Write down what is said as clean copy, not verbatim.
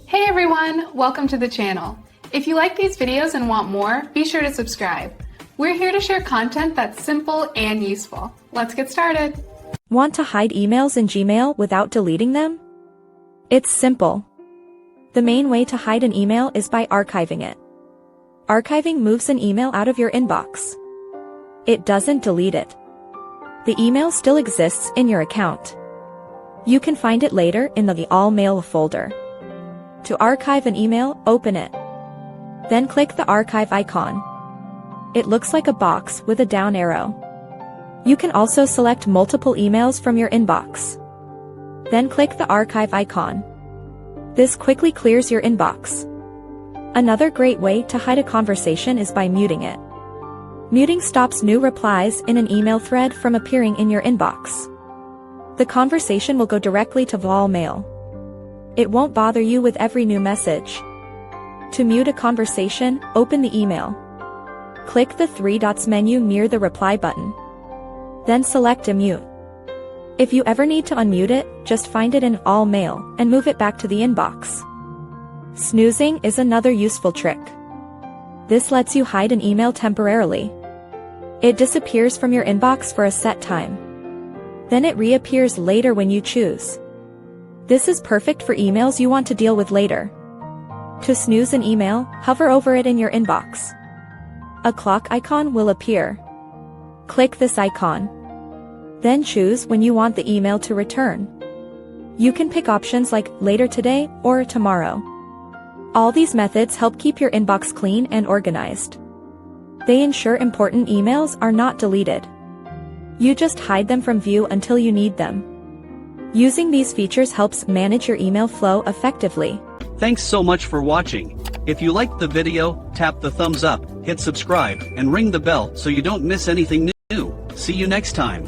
Hey everyone, welcome to the channel. If you like these videos and want more, be sure to subscribe. We're here to share content that's simple and useful. Let's get started. Want to hide emails in Gmail without deleting them? It's simple. The main way to hide an email is by archiving it. Archiving moves an email out of your inbox. It doesn't delete it. The email still exists in your account. You can find it later in the All Mail folder. To archive an email, open it. Then click the archive icon. It looks like a box with a down arrow. You can also select multiple emails from your inbox. Then click the archive icon. This quickly clears your inbox. Another great way to hide a conversation is by muting it. Muting stops new replies in an email thread from appearing in your inbox. The conversation will go directly to All Mail. It won't bother you with every new message. To mute a conversation, open the email. Click the three dots menu near the reply button. Then select Mute. If you ever need to unmute it, just find it in All Mail and move it back to the inbox. Snoozing is another useful trick. This lets you hide an email temporarily. It disappears from your inbox for a set time. Then it reappears later when you choose. This is perfect for emails you want to deal with later. To snooze an email, hover over it in your inbox. A clock icon will appear. Click this icon. Then choose when you want the email to return. You can pick options like later today or tomorrow. All these methods help keep your inbox clean and organized. They ensure important emails are not deleted. You just hide them from view until you need them. Using these features helps manage your email flow effectively. Thanks so much for watching. If you liked the video, tap the thumbs up, hit subscribe, and ring the bell so you don't miss anything new. See you next time.